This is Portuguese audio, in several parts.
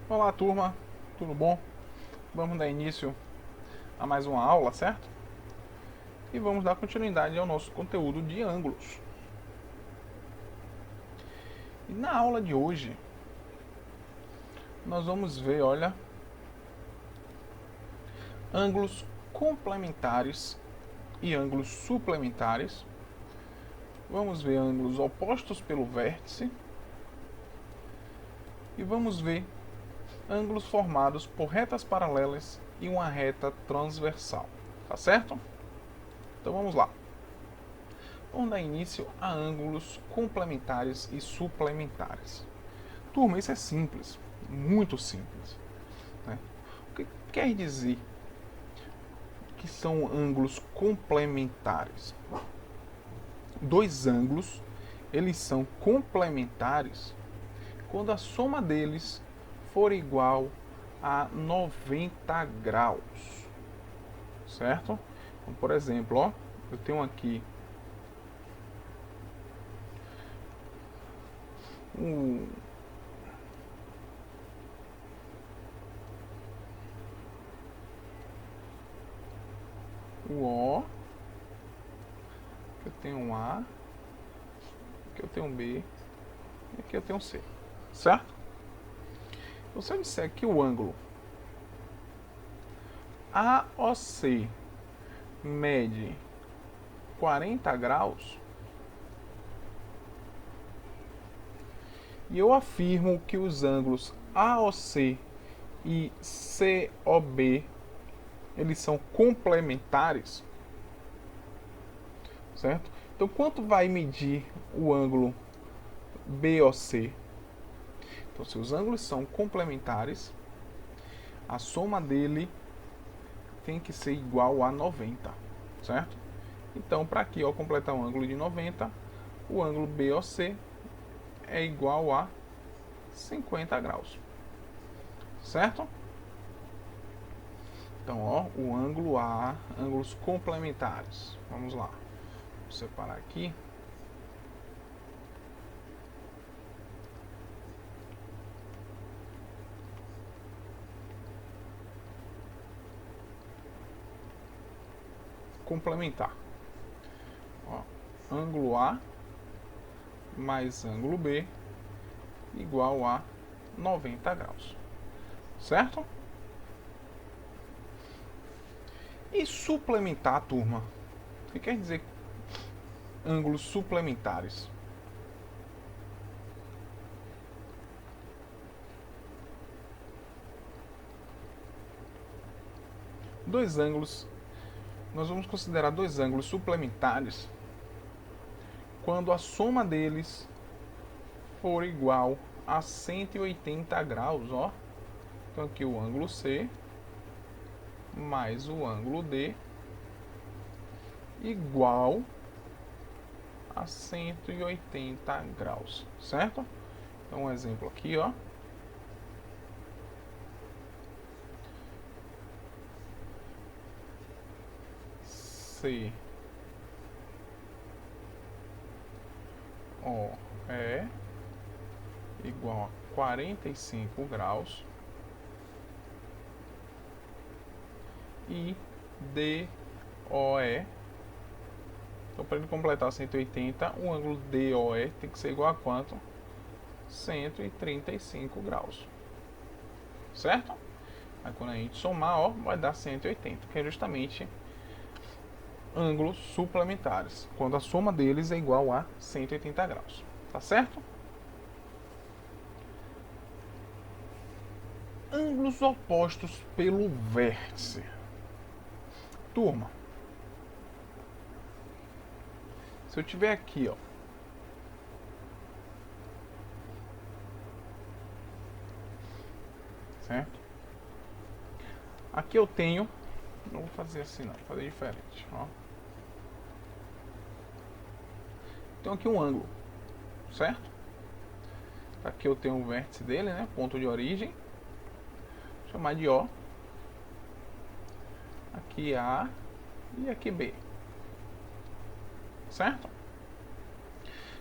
Olá, turma, tudo bom? Vamos dar início a mais uma aula, certo? E vamos dar continuidade ao nosso conteúdo de ângulos. E na aula de hoje, nós vamos ver, olha, ângulos complementares e ângulos suplementares. Vamos ver ângulos opostos pelo vértice. E vamos ver ângulos formados por retas paralelas e uma reta transversal. Tá certo? Então vamos lá. Vamos dar início a ângulos complementares e suplementares. Turma, isso é simples, muito simples. Né? O que quer dizer que são ângulos complementares? Dois ângulos, eles são complementares quando a soma deles for igual a 90 graus. Certo? Então, por exemplo, ó, eu tenho aqui um o O, aqui eu tenho um A, aqui eu tenho um B e aqui eu tenho um C, certo? Então, se eu disser que o ângulo AOC mede 40 graus, e eu afirmo que os ângulos AOC e COB eles são complementares, certo? Então, quanto vai medir o ângulo BOC? Então, se os ângulos são complementares, a soma dele tem que ser igual a 90, certo? Então, para aqui, ó, completar um ângulo de 90, o ângulo BOC é igual a 50 graus, certo? Então, ó, o ângulo A, ângulos complementares. Vamos lá. Vou separar aqui. Complementar. Ó, ângulo A mais ângulo B igual a 90 graus. Certo? E suplementar, turma? O que quer dizer ângulos suplementares? Dois ângulos, nós vamos considerar dois ângulos suplementares quando a soma deles for igual a 180 graus, ó. Então aqui o ângulo C mais o ângulo D igual a 180 graus, certo? Então um exemplo aqui, ó. C O é igual a 45 graus e DOE. Então, para ele completar 180, o ângulo DOE tem que ser igual a quanto? 135 graus. Certo? Aí quando a gente somar, ó, vai dar 180, que é justamente ângulos suplementares, quando a soma deles é igual a 180 graus. Tá certo? Ângulos opostos pelo vértice. Turma, se eu tiver aqui, ó, certo? Aqui eu tenho, não vou fazer assim não, vou fazer diferente, ó. Então aqui um ângulo, certo? Aqui eu tenho o vértice dele, né? Ponto de origem. Vou chamar de O. Aqui A e aqui B. Certo?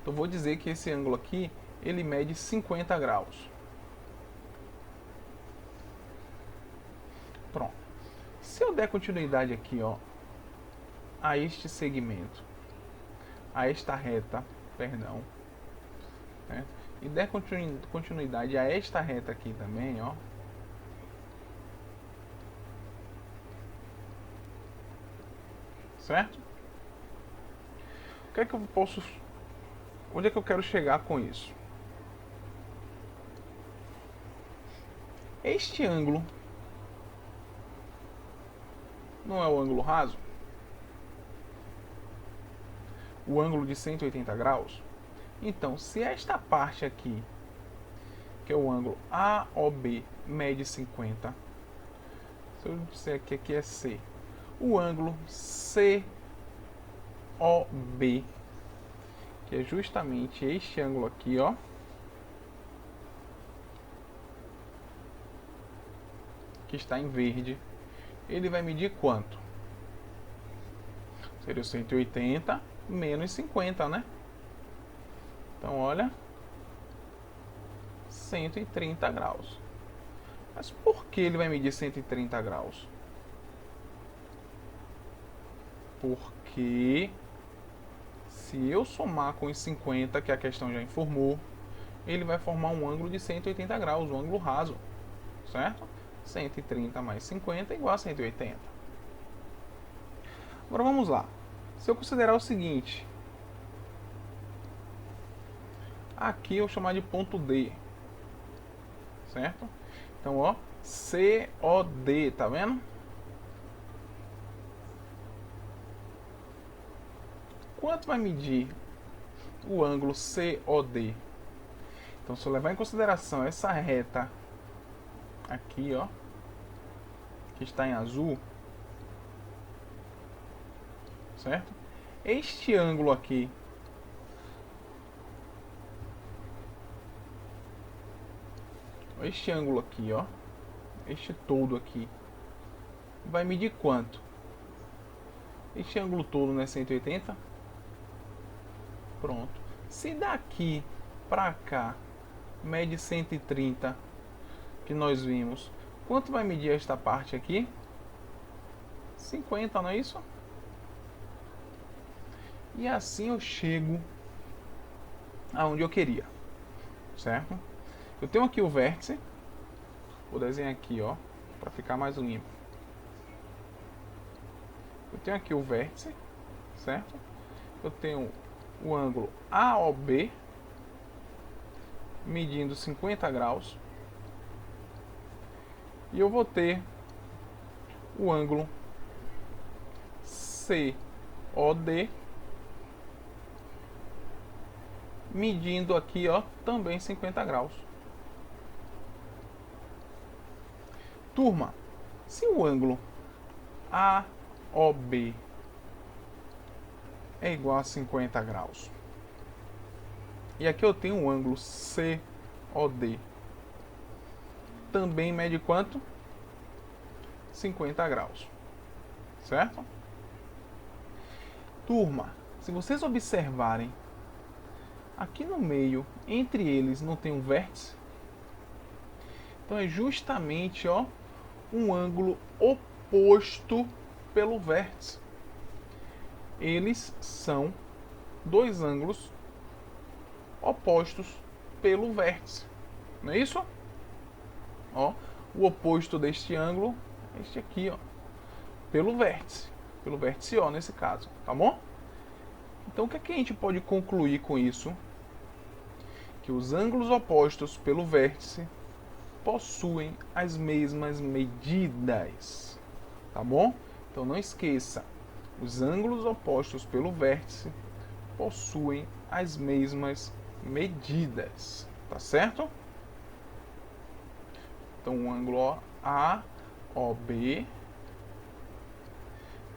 Então vou dizer que esse ângulo aqui, ele mede 50 graus. Se eu der continuidade aqui, ó, a este segmento, a esta reta, perdão, né? E der continuidade a esta reta aqui também, ó, certo? O que é que eu posso... Onde é que eu quero chegar com isso? Este ângulo não é o ângulo raso? O ângulo de 180 graus? Então, se esta parte aqui, que é o ângulo AOB, mede 50, se eu disser que aqui é C, o ângulo COB, que é justamente este ângulo aqui, ó, que está em verde, ele vai medir quanto? Seria o 180 menos 50, né? Então, olha, 130 graus. Mas por que ele vai medir 130 graus? Porque se eu somar com os 50, que a questão já informou, ele vai formar um ângulo de 180 graus, um ângulo raso, certo? 130 mais 50 é igual a 180. Agora vamos lá. Se eu considerar o seguinte, aqui eu vou chamar de ponto D, certo? Então, ó, COD, tá vendo? Quanto vai medir o ângulo COD? Então, se eu levar em consideração essa reta aqui, ó, que está em azul, certo? Este ângulo aqui, ó, este todo aqui, vai medir quanto? Este ângulo todo não é 180? Pronto. Se daqui para cá mede 130, que nós vimos, quanto vai medir esta parte aqui? 50, não é isso? E assim eu chego aonde eu queria, certo? Eu tenho aqui o vértice, vou desenhar aqui, ó, para ficar mais limpo. Eu tenho aqui o vértice, certo? Eu tenho o ângulo AOB, medindo 50 graus. E eu vou ter o ângulo COD, medindo aqui, ó, também 50 graus. Turma, se o ângulo AOB é igual a 50 graus, e aqui eu tenho o ângulo COD, também mede quanto? 50 graus, certo? Turma, se vocês observarem, aqui no meio, entre eles, não tem um vértice? Então é justamente, ó, um ângulo oposto pelo vértice. Eles são dois ângulos opostos pelo vértice, não é isso? Ó, o oposto deste ângulo é este aqui, ó, pelo vértice O nesse caso, tá bom? Então o que é que a gente pode concluir com isso? Que os ângulos opostos pelo vértice possuem as mesmas medidas, tá bom? Então não esqueça, os ângulos opostos pelo vértice possuem as mesmas medidas, tá certo? Então o ângulo AOB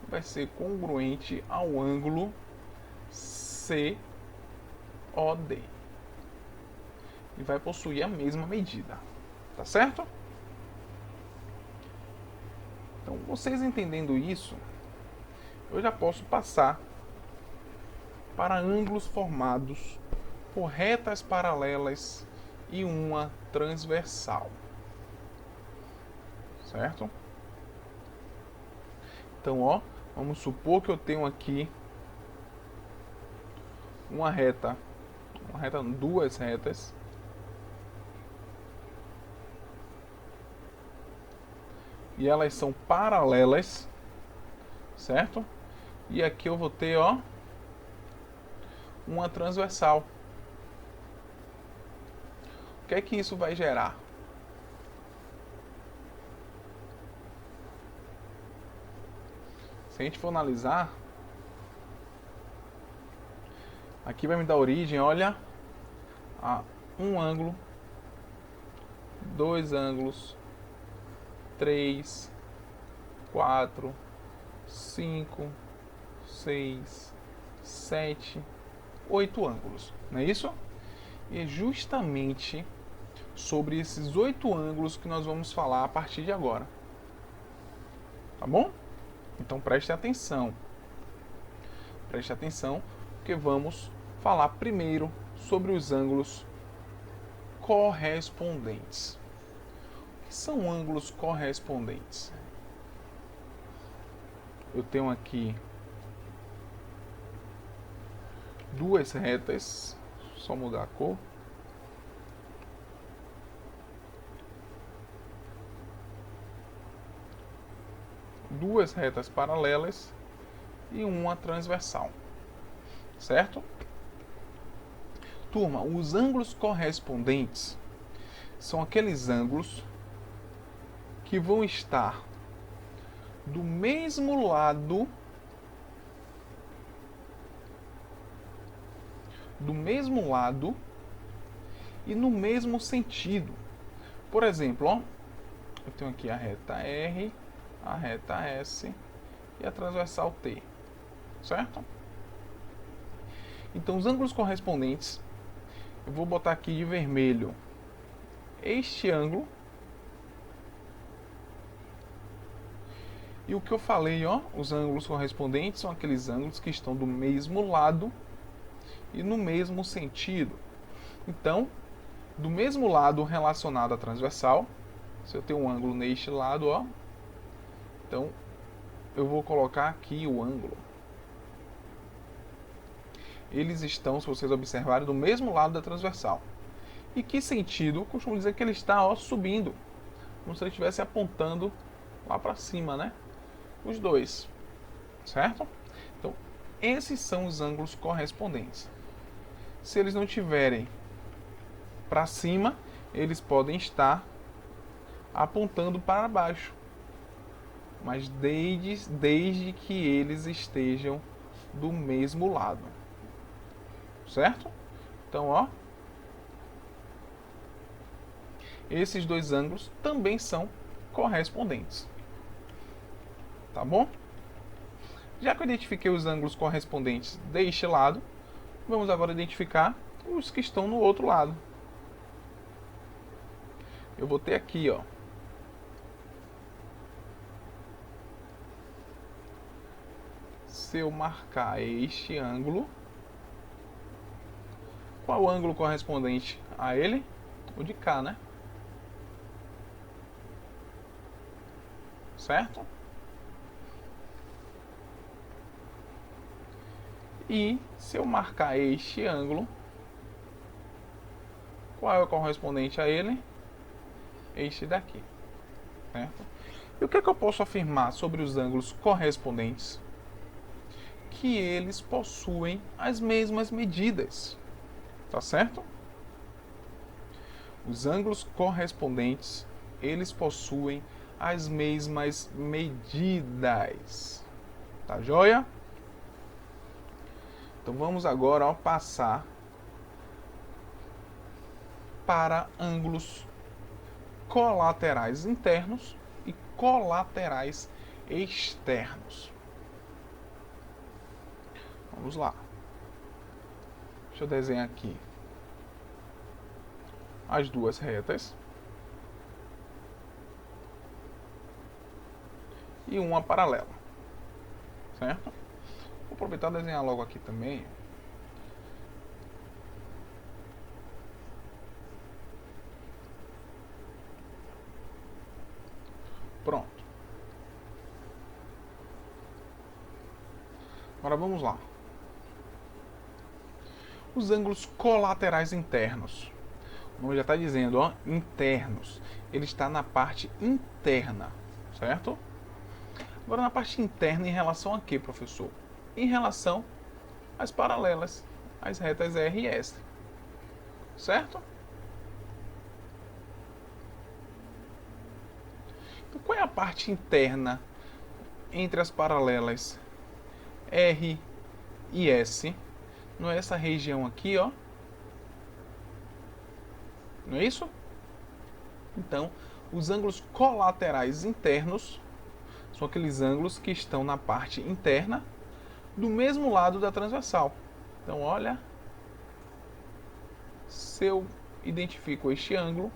vai ser congruente ao ângulo COD e vai possuir a mesma medida, tá certo? Então, vocês entendendo isso, eu já posso passar para ângulos formados por retas paralelas e uma transversal, certo? Então, ó, vamos supor que eu tenho aqui uma reta, duas retas, e elas são paralelas, certo? E aqui eu vou ter, ó, uma transversal. O que é que isso vai gerar? Se a gente for analisar, aqui vai me dar origem, olha, a um ângulo, dois ângulos, 3, 4, 5, 6, 7, 8 ângulos, não é isso? E é justamente sobre esses 8 ângulos que nós vamos falar a partir de agora. Tá bom? Então preste atenção. Preste atenção, porque vamos falar primeiro sobre os ângulos correspondentes. O que são ângulos correspondentes? Eu tenho aqui duas retas, só mudar a cor. Duas retas paralelas e uma transversal, certo? Turma, os ângulos correspondentes são aqueles ângulos que vão estar do mesmo lado e no mesmo sentido. Por exemplo, ó, eu tenho aqui a reta R, a reta S e a transversal T, certo? Então, os ângulos correspondentes, eu vou botar aqui de vermelho este ângulo. E o que eu falei, ó, os ângulos correspondentes são aqueles ângulos que estão do mesmo lado e no mesmo sentido. Então, do mesmo lado relacionado à transversal, se eu tenho um ângulo neste lado, ó, então eu vou colocar aqui o ângulo. Eles estão, se vocês observarem, do mesmo lado da transversal. E que sentido? Eu costumo dizer que ele está, ó, subindo, como se ele estivesse apontando lá para cima, né? Os dois, certo? Então, esses são os ângulos correspondentes. Se eles não tiverem para cima, eles podem estar apontando para baixo, mas desde que eles estejam do mesmo lado, certo? Então, ó, esses dois ângulos também são correspondentes, tá bom? Já que eu identifiquei os ângulos correspondentes deste lado, vamos agora identificar os que estão no outro lado. Eu vou ter aqui, ó, se eu marcar este ângulo, qual o ângulo correspondente a ele? O de cá, né? Certo? E se eu marcar este ângulo, qual é o correspondente a ele? Este daqui, certo? E o que é que eu posso afirmar sobre os ângulos correspondentes? Que eles possuem as mesmas medidas, tá certo? Os ângulos correspondentes, eles possuem as mesmas medidas, tá joia? Então vamos agora, ó, passar para ângulos colaterais internos e colaterais externos. Vamos lá. Deixa eu desenhar aqui as duas retas e uma paralela, certo? Vou aproveitar e desenhar logo aqui também. Pronto. Agora vamos lá. Os ângulos colaterais internos. O nome já está dizendo, ó, internos. Ele está na parte interna, certo? Agora na parte interna em relação a quê, professor? Em relação às paralelas, às retas R e S. Certo? Então qual é a parte interna entre as paralelas R e S? Não é essa região aqui, ó? Não é isso? Então, os ângulos colaterais internos são aqueles ângulos que estão na parte interna do mesmo lado da transversal. Então, olha, se eu identifico este ângulo,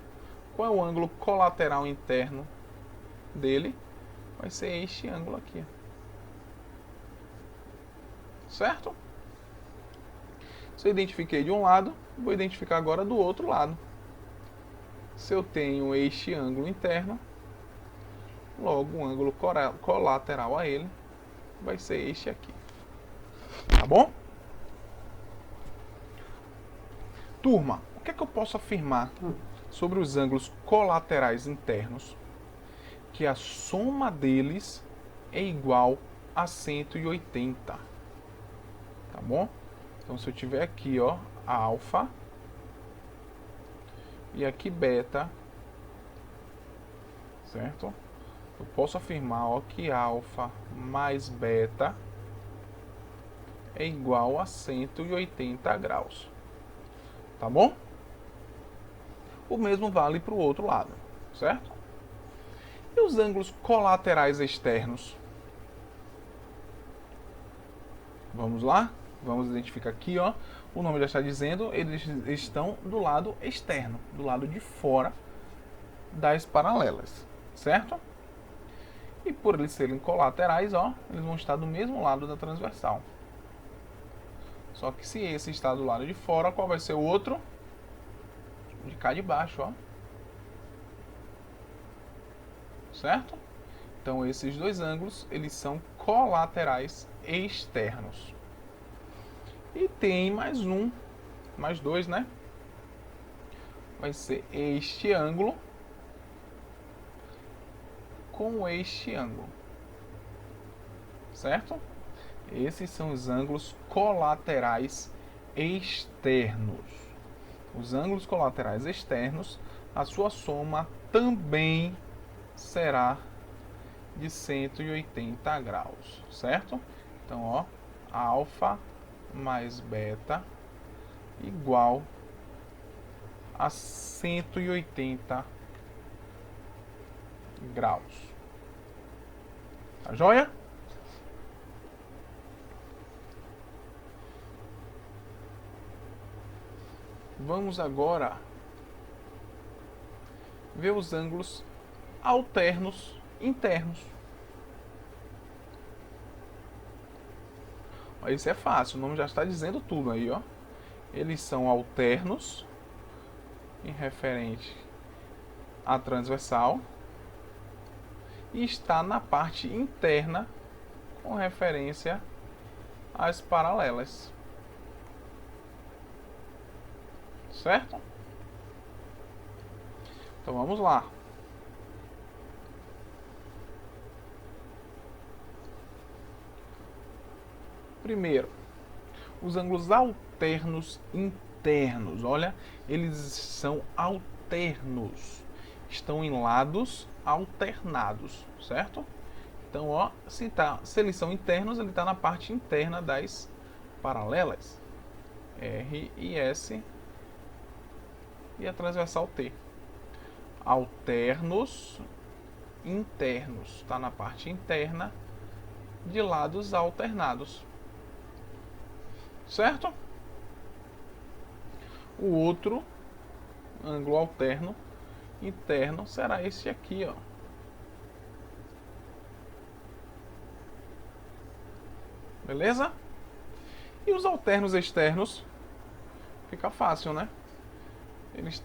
qual é o ângulo colateral interno dele? Vai ser este ângulo aqui. Certo? Se eu identifiquei de um lado, vou identificar agora do outro lado. Se eu tenho este ângulo interno, logo o ângulo colateral a ele vai ser este aqui. Tá bom? Turma, o que é que eu posso afirmar sobre os ângulos colaterais internos? Que a soma deles é igual a 180. Tá bom? Então, se eu tiver aqui, ó, alfa e aqui beta, certo? Eu posso afirmar, ó, que alfa mais beta é igual a 180 graus. Tá bom? O mesmo vale para o outro lado, certo? E os ângulos colaterais externos? Vamos lá? Vamos identificar aqui, ó. O nome já está dizendo, eles estão do lado externo, do lado de fora das paralelas, certo? E por eles serem colaterais, ó, eles vão estar do mesmo lado da transversal. Só que se esse está do lado de fora, qual vai ser o outro? De cá de baixo, ó. Certo? Então esses dois ângulos, eles são colaterais externos. E tem mais um, mais dois, né? Vai ser este ângulo com este ângulo. Certo? Esses são os ângulos colaterais externos. Os ângulos colaterais externos, a sua soma também será de 180 graus, certo? Então, ó, alfa mais beta igual a 180 graus. Tá joia? Vamos agora ver os ângulos alternos internos. Isso é fácil, o nome já está dizendo tudo aí, ó. Eles são alternos em referente à transversal e está na parte interna com referência às paralelas. Certo? Então vamos lá. Primeiro, os ângulos alternos internos. Olha, eles são alternos. Estão em lados alternados, certo? Então, ó, se eles são internos, ele está na parte interna das paralelas. R e S e a transversal T. Alternos internos. Está na parte interna de lados alternados. Certo? O outro ângulo alterno interno será esse aqui, ó. Beleza? E os alternos externos? Fica fácil, né? Eles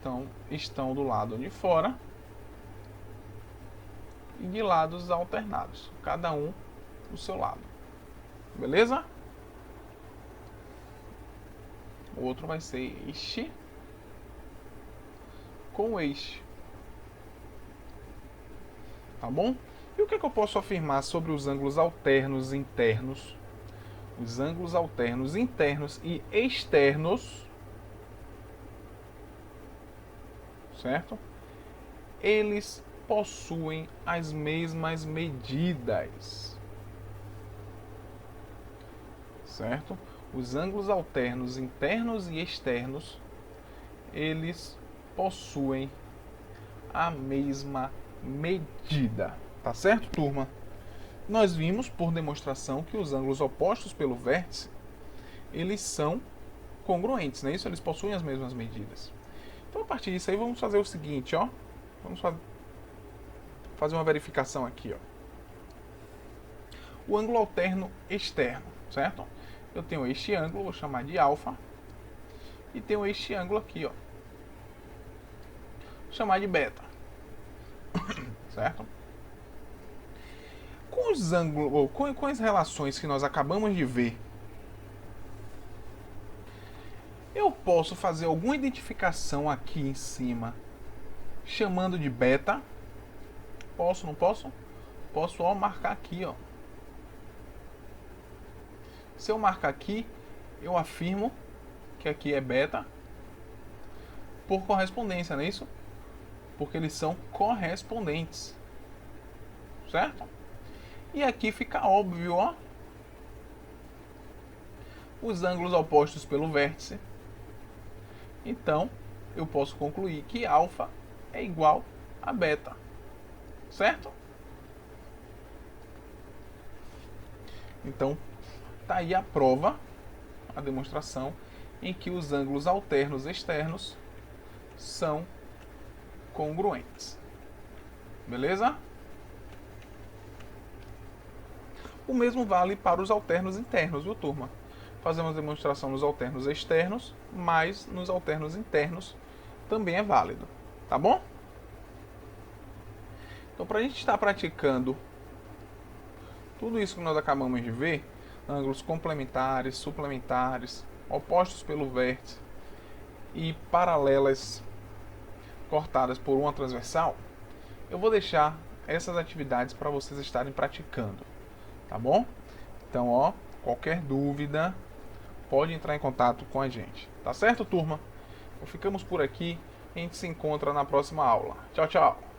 estão do lado de fora e de lados alternados, cada um do seu lado. Beleza? O outro vai ser este com este. Tá bom? E o que, é que eu posso afirmar sobre os ângulos alternos internos? Os ângulos alternos internos e externos, certo? Eles possuem as mesmas medidas, certo? Os ângulos alternos internos e externos, eles possuem a mesma medida, tá certo, turma? Nós vimos por demonstração que os ângulos opostos pelo vértice, eles são congruentes, não é isso? Eles possuem as mesmas medidas. Então, a partir disso aí, vamos fazer o seguinte, ó. Vamos fazer uma verificação aqui, ó. O ângulo alterno externo, certo? Eu tenho este ângulo, vou chamar de alfa, e tenho este ângulo aqui, ó. Vou chamar de beta, certo? Com os ângulos, com as relações que nós acabamos de ver, eu posso fazer alguma identificação aqui em cima, chamando de beta. Posso, não posso? Posso, ó, marcar aqui, ó. Se eu marcar aqui, eu afirmo que aqui é beta por correspondência, não é isso? Porque eles são correspondentes, certo? E aqui fica óbvio, ó, os ângulos opostos pelo vértice. Então, eu posso concluir que alfa é igual a beta, certo? Então, tá aí a prova, a demonstração em que os ângulos alternos externos são congruentes. Beleza? O mesmo vale para os alternos internos, viu, turma? Fazemos demonstração nos alternos externos, mas nos alternos internos também é válido, tá bom? Então, para a gente estar praticando tudo isso que nós acabamos de ver, ângulos complementares, suplementares, opostos pelo vértice e paralelas cortadas por uma transversal, eu vou deixar essas atividades para vocês estarem praticando, tá bom? Então, ó, qualquer dúvida, pode entrar em contato com a gente. Tá certo, turma? Então, ficamos por aqui. A gente se encontra na próxima aula. Tchau, tchau!